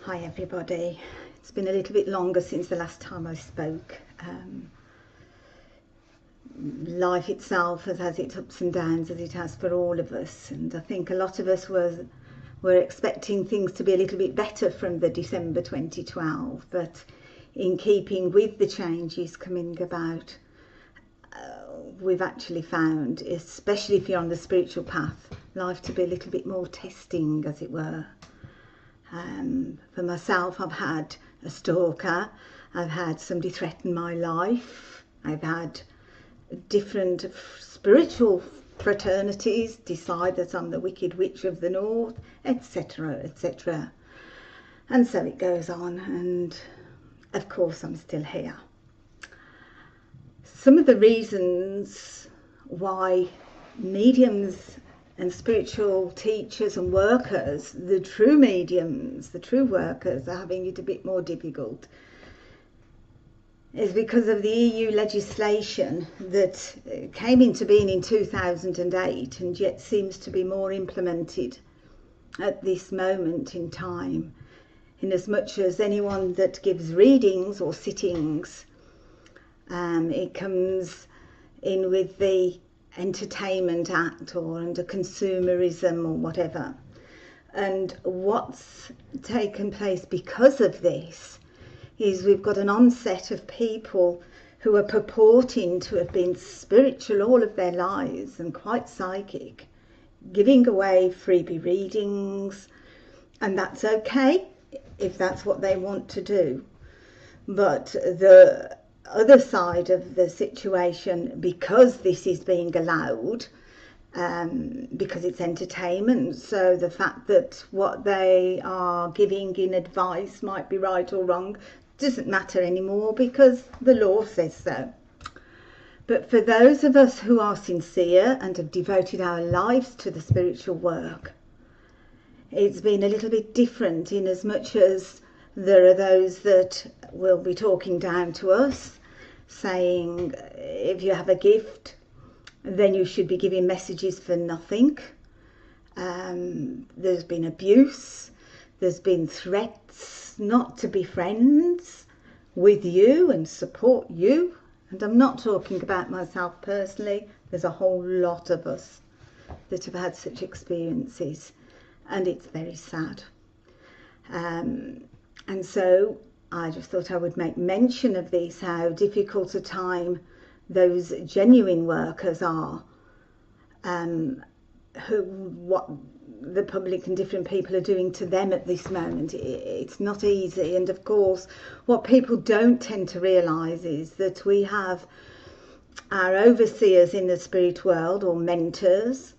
Hi everybody. It's been a little bit longer since the last time I spoke. Life itself has had its ups and downs, as it has for all of us, and I think a lot of us were expecting things to be a little bit better from the December 2012, but in keeping with the changes coming about, we've actually found, especially if you're on the spiritual path, life to be a little bit more testing, as it were. For myself, I've had a stalker, I've had somebody threaten my life, I've had different spiritual fraternities decide that I'm the Wicked Witch of the North, etc., etc. And so it goes on, and of course I'm still here. Some of the reasons why mediums and spiritual teachers and workers, the true mediums, the true workers, are having it a bit more difficult is because of the EU legislation that came into being in 2008 and yet seems to be more implemented at this moment in time, in as much as anyone that gives readings or sittings, it comes in with the Entertainment Act or under consumerism or whatever. And what's taken place because of this is we've got an onset of people who are purporting to have been spiritual all of their lives and quite psychic, giving away freebie readings, and that's okay if that's what they want to do. But the other side of the situation, because this is being allowed, because it's entertainment, so the fact that what they are giving in advice might be right or wrong doesn't matter anymore because the law says so. But for those of us who are sincere and have devoted our lives to the spiritual work, it's been a little bit different, in as much as there are those that will be talking down to us, saying if you have a gift then you should be giving messages for nothing. There's been abuse, there's been threats not to be friends with you and support you, and I'm not talking about myself personally, there's a whole lot of us that have had such experiences, and it's very sad. And so I just thought I would make mention of this, how difficult a time those genuine workers are, what the public and different people are doing to them at this moment. It's not easy, and of course what people don't tend to realise is that we have our overseers in the spirit world, or mentors,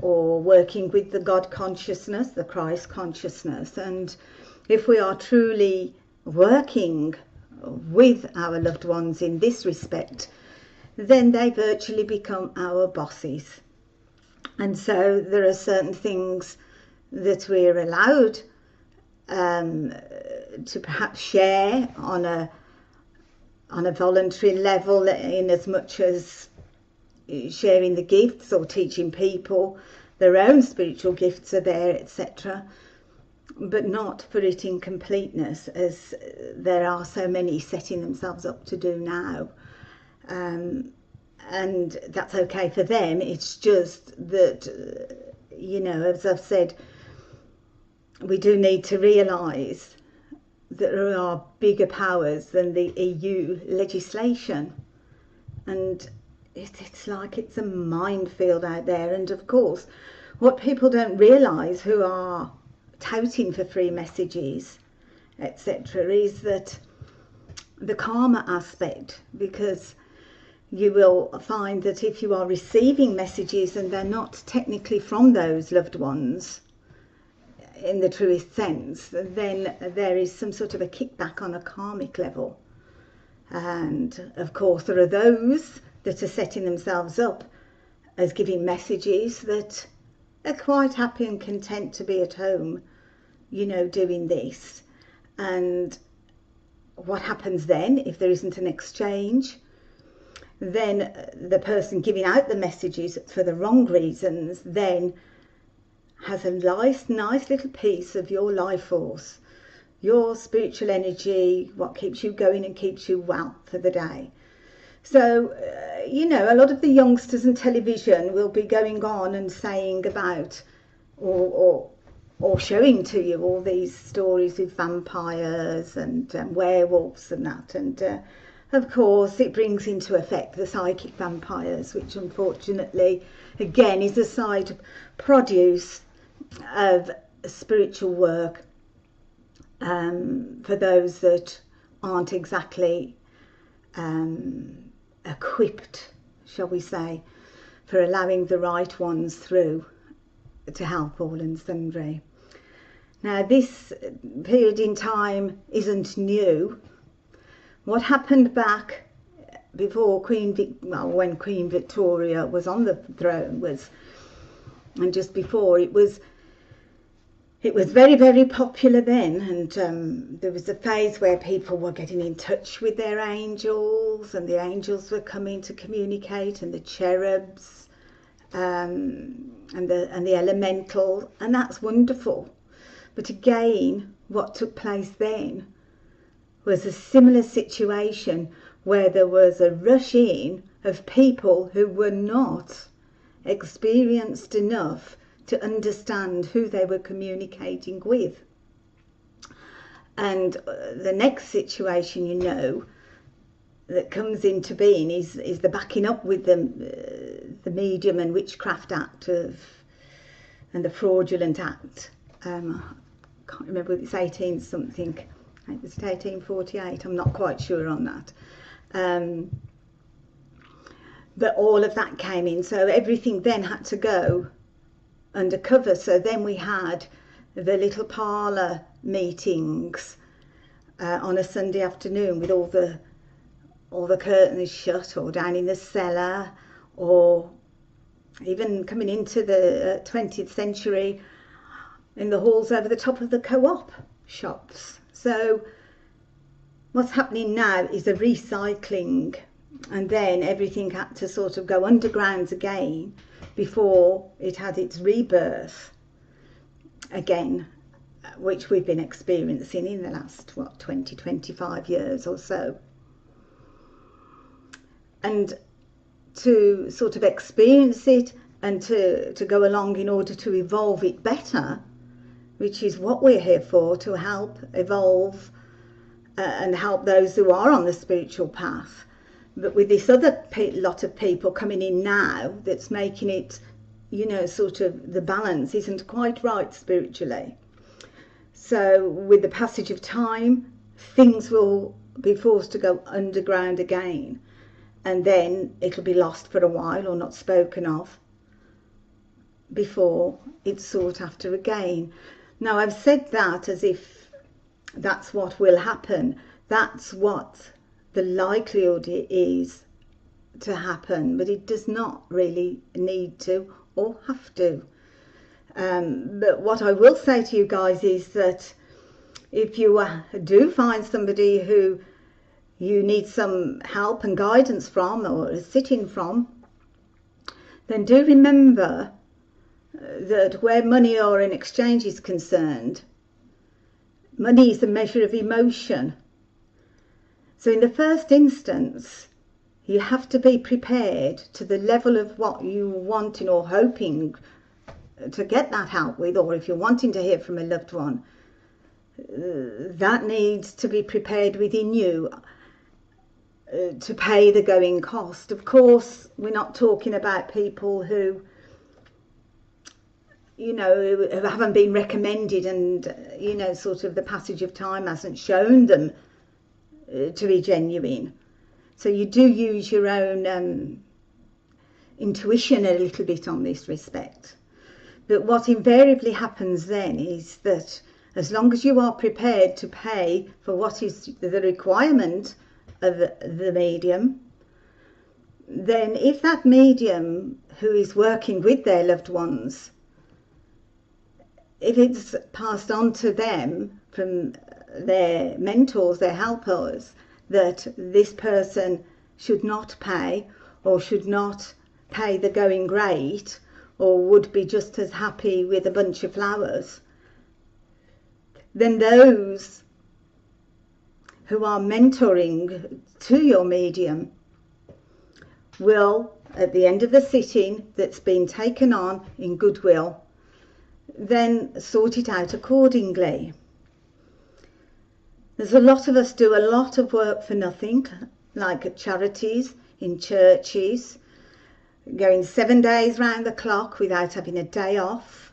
or working with the God consciousness, the Christ consciousness, and if we are truly working with our loved ones in this respect, then they virtually become our bosses. And so there are certain things that we're allowed to perhaps share on a voluntary level, in as much as sharing the gifts or teaching people their own spiritual gifts are there, etc., but not for it in completeness, as there are so many setting themselves up to do now. And that's okay for them. It's just that, you know, as I've said, we do need to realise that there are bigger powers than the EU legislation. And it's like it's a minefield out there. And of course, what people don't realise, who are touting for free messages, etc., is that the karma aspect, because you will find that if you are receiving messages and they're not technically from those loved ones in the truest sense, then there is some sort of a kickback on a karmic level. And of course there are those that are setting themselves up as giving messages that are quite happy and content to be at home, you know, doing this. And what happens then if there isn't an exchange? Then the person giving out the messages for the wrong reasons then has a nice little piece of your life force your spiritual energy, what keeps you going and keeps you well for the day. So, you know, a lot of the youngsters and television will be going on and saying about or showing to you all these stories with vampires and werewolves and that. And of course, it brings into effect the psychic vampires, which unfortunately, again, is a side produce of spiritual work for those that aren't exactly equipped, shall we say, for allowing the right ones through to help all and sundry. Now, this period in time isn't new. What happened back before when Queen Victoria was on the throne and just before, it was very, very popular then, and there was a phase where people were getting in touch with their angels, and the angels were coming to communicate, and the cherubs, and the elemental, and that's wonderful. But again, what took place then was a similar situation where there was a rush in of people who were not experienced enough to understand who they were communicating with. And the next situation, you know, that comes into being is the backing up with the Medium and Witchcraft Act and the Fraudulent Act. I can't remember if it's 18 something. It was 1848. I'm not quite sure on that. But all of that came in, so everything then had to go undercover. So then we had the little parlour meetings on a Sunday afternoon with all the curtains shut, or down in the cellar, or even coming into the 20th century in the halls over the top of the co-op shops. So what's happening now is a recycling, and then everything had to sort of go underground again before it had its rebirth again, which we've been experiencing in the last 20-25 years or so. And to sort of experience it and to go along in order to evolve it better, which is what we're here for, to help evolve and help those who are on the spiritual path. But with this other lot of people coming in now, that's making it, you know, sort of the balance isn't quite right spiritually. So with the passage of time, things will be forced to go underground again, and then it'll be lost for a while or not spoken of before it's sought after again. Now, I've said that as if that's what will happen. That's what the likelihood is to happen, but it does not really need to or have to. But what I will say to you guys is that if you do find somebody who you need some help and guidance from, or a sit-in from, then do remember that where money or an exchange is concerned, money is a measure of emotion. So in the first instance, you have to be prepared to the level of what you wanting or hoping to get that help with, or if you're wanting to hear from a loved one, that needs to be prepared within you to pay the going cost. Of course, we're not talking about people who, you know, who haven't been recommended and, you know, sort of the passage of time hasn't shown them to be genuine. So you do use your own intuition a little bit on this respect. But what invariably happens then is that as long as you are prepared to pay for what is the requirement of the medium, then if that medium who is working with their loved ones, if it's passed on to them from their mentors, their helpers, that this person should not pay or should not pay the going rate, or would be just as happy with a bunch of flowers, then those who are mentoring to your medium will, at the end of the sitting that's been taken on in goodwill, then sort it out accordingly. There's a lot of us do a lot of work for nothing, like at charities, in churches, going 7 days round the clock without having a day off.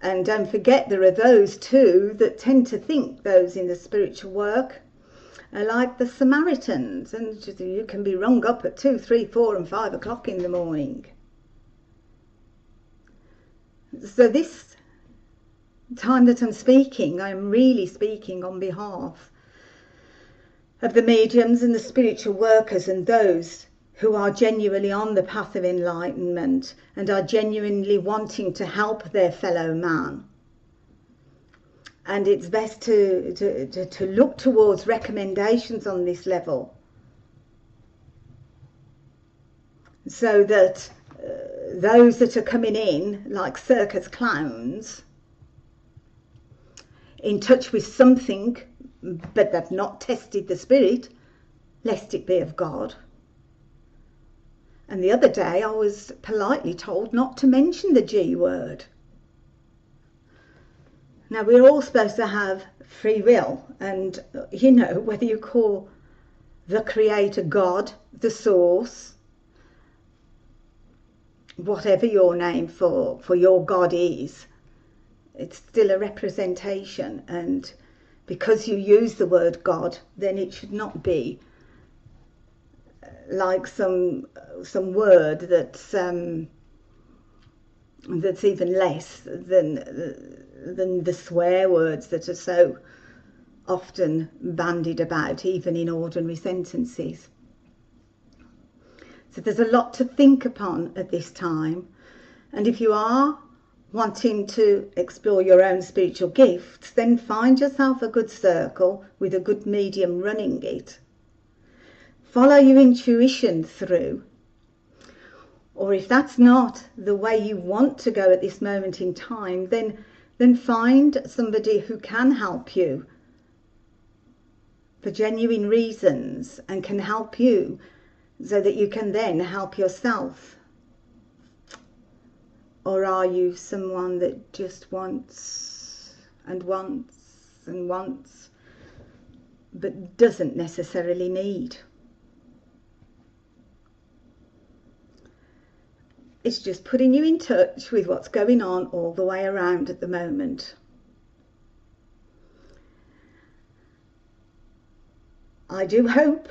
And don't forget, there are those too that tend to think those in the spiritual work are like the Samaritans, and you can be rung up at 2, 3, 4 and 5 o'clock in the morning. So this time that I'm speaking, I'm really speaking on behalf of the mediums and the spiritual workers and those who are genuinely on the path of enlightenment and are genuinely wanting to help their fellow man. And it's best to look towards recommendations on this level, so that those that are coming in like circus clowns, in touch with something, but they've not tested the spirit, lest it be of God. And the other day I was politely told not to mention the G word. Now, we're all supposed to have free will, and you know, whether you call the Creator God, the Source, whatever your name for your God is, it's still a representation. And because you use the word God, then it should not be like some word that's even less than the swear words that are so often bandied about, even in ordinary sentences. So there's a lot to think upon at this time, and if you are wanting to explore your own spiritual gifts, then find yourself a good circle with a good medium running it. Follow your intuition through. Or if that's not the way you want to go at this moment in time, then find somebody who can help you for genuine reasons and can help you so that you can then help yourself. Or are you someone that just wants and wants and wants, but doesn't necessarily need? It's just putting you in touch with what's going on all the way around at the moment. I do hope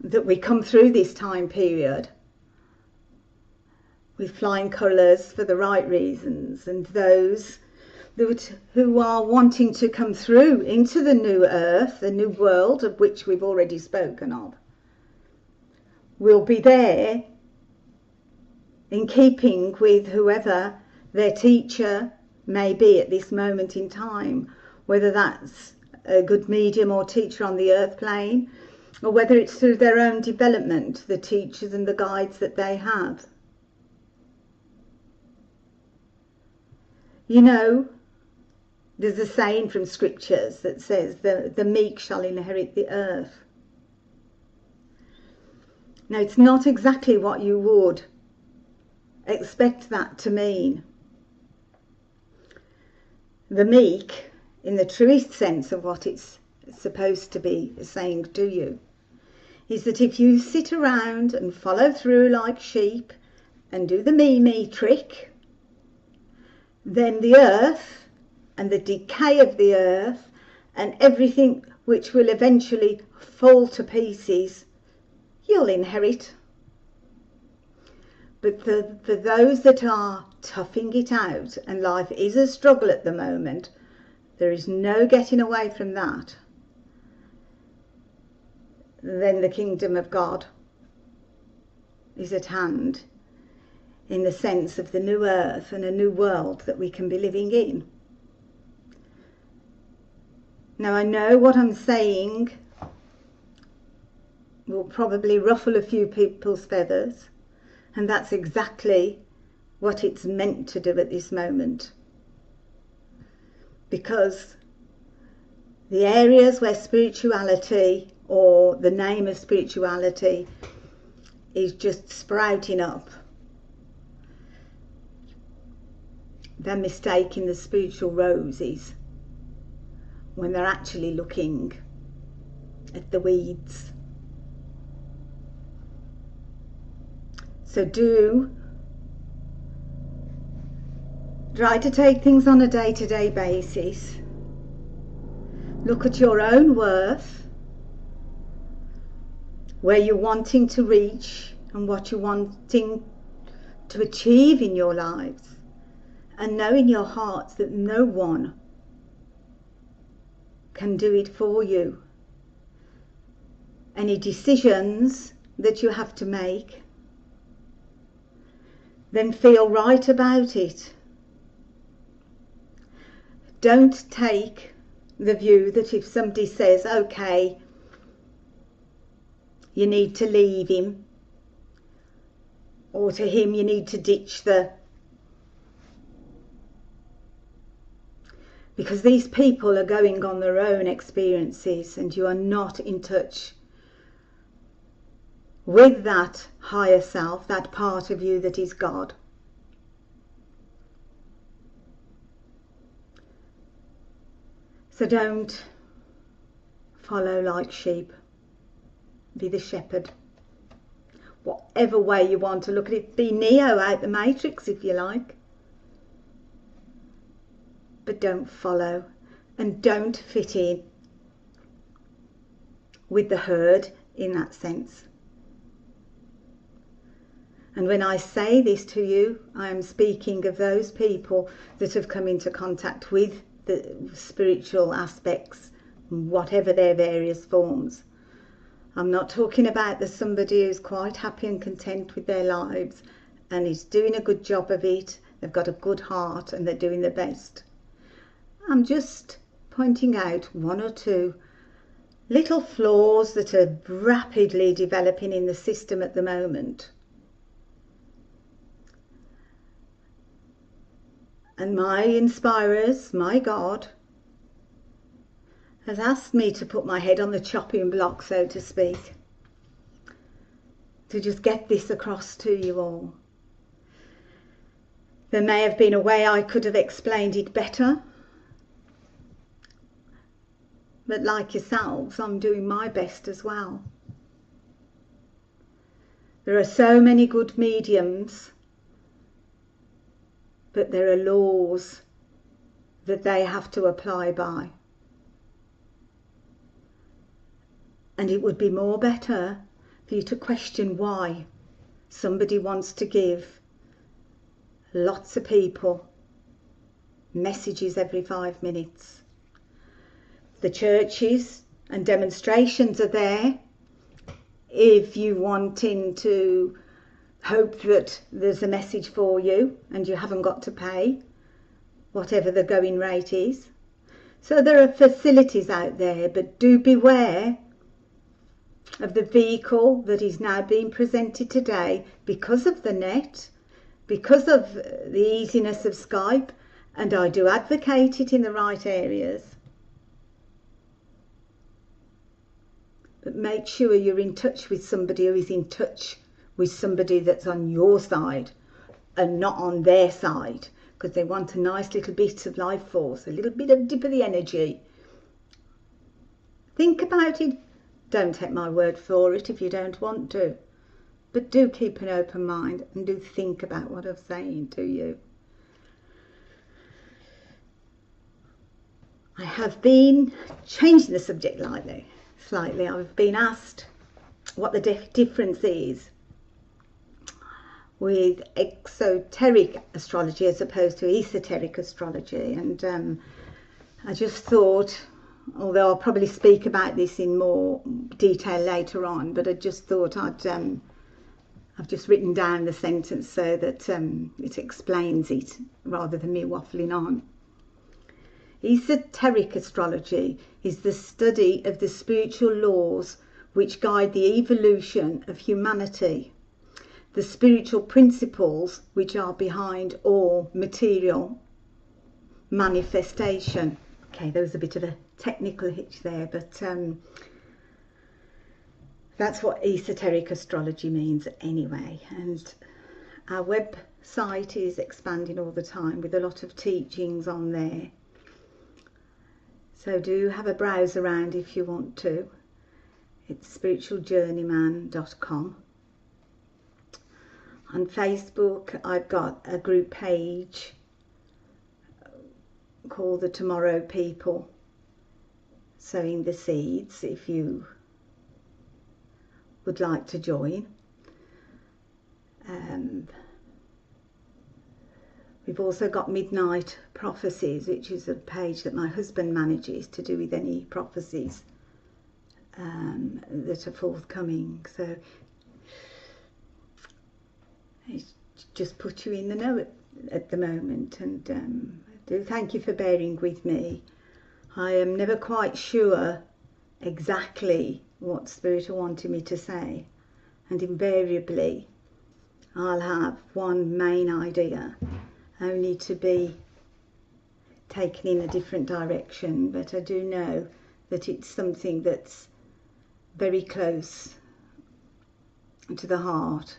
that we come through this time period with flying colours for the right reasons, and those who are wanting to come through into the new earth, the new world of which we've already spoken of, will be there in keeping with whoever their teacher may be at this moment in time, whether that's a good medium or teacher on the earth plane, or whether it's through their own development, the teachers and the guides that they have. You know, there's a saying from scriptures that says the meek shall inherit the earth. Now, it's not exactly what you would expect that to mean. The meek, in the truest sense of what it's supposed to be saying to you, is that if you sit around and follow through like sheep and do the me trick, then the earth and the decay of the earth and everything which will eventually fall to pieces, you'll inherit. But for those that are toughing it out, and life is a struggle at the moment, there is no getting away from that, then the kingdom of God is at hand, in the sense of the new earth and a new world that we can be living in. Now, I know what I'm saying will probably ruffle a few people's feathers, and that's exactly what it's meant to do at this moment. Because the areas where spirituality, or the name of spirituality, is just sprouting up, they're mistaking the spiritual roses when they're actually looking at the weeds. So do try to take things on a day-to-day basis. Look at your own worth, where you're wanting to reach and what you're wanting to achieve in your lives, and know in your hearts that no one can do it for you. Any decisions that you have to make, then feel right about it. Don't take the view that if somebody says, okay, you need to leave him, or to him you need to ditch the... Because these people are going on their own experiences, and you are not in touch with that higher self, that part of you that is God. So don't follow like sheep. Be the shepherd. Whatever way you want to look at it. Be Neo out the Matrix if you like. But don't follow, and don't fit in with the herd in that sense. And when I say this to you, I am speaking of those people that have come into contact with the spiritual aspects, whatever their various forms. I'm not talking about the somebody who's quite happy and content with their lives and is doing a good job of it. They've got a good heart and they're doing their best. I'm just pointing out one or two little flaws that are rapidly developing in the system at the moment. And my inspirers, my God, has asked me to put my head on the chopping block, so to speak, to just get this across to you all. There may have been a way I could have explained it better, but like yourselves, I'm doing my best as well. There are so many good mediums, but there are laws that they have to apply by. And it would be more better for you to question why somebody wants to give lots of people messages every 5 minutes. The churches and demonstrations are there if you wanting to hope that there's a message for you and you haven't got to pay whatever the going rate is. So there are facilities out there, but do beware of the vehicle that is now being presented today because of the net, because of the easiness of Skype, and I do advocate it in the right areas. But make sure you're in touch with somebody who is in touch with somebody that's on your side and not on their side, because they want a nice little bit of life force, a little bit of dip of the energy. Think about it. Don't take my word for it if you don't want to, but do keep an open mind and do think about what I'm saying to you. I have been changing the subject slightly. I've been asked what the difference is with exoteric astrology as opposed to esoteric astrology, and I just thought, although I'll probably speak about this in more detail later on, but I just thought I've just written down the sentence so that it explains it rather than me waffling on. Esoteric astrology is the study of the spiritual laws which guide the evolution of humanity, the spiritual principles which are behind all material manifestation. Okay, there was a bit of a technical hitch there, but that's what esoteric astrology means anyway. And our website is expanding all the time with a lot of teachings on there. So do have a browse around if you want to. It's SpiritualJourneyman.com. On Facebook, I've got a group page called The Tomorrow People, sowing the seeds, if you would like to join. We've also got Midnight Prophecies, which is a page that my husband manages to do with any prophecies that are forthcoming. So it's just put you in the know at the moment, and I do thank you for bearing with me. I am never quite sure exactly what Spirit wanted me to say, and invariably I'll have one main idea, only to be taken in a different direction. But I do know that it's something that's very close to the heart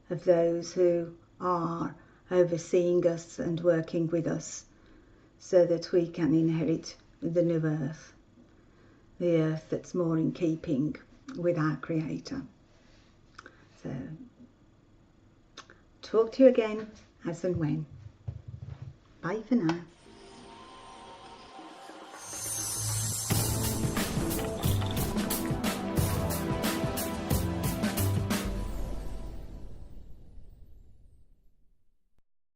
of those who are overseeing us and working with us, so that we can inherit the new earth, the earth that's more in keeping with our Creator. So, talk to you again as and when. Bye for now.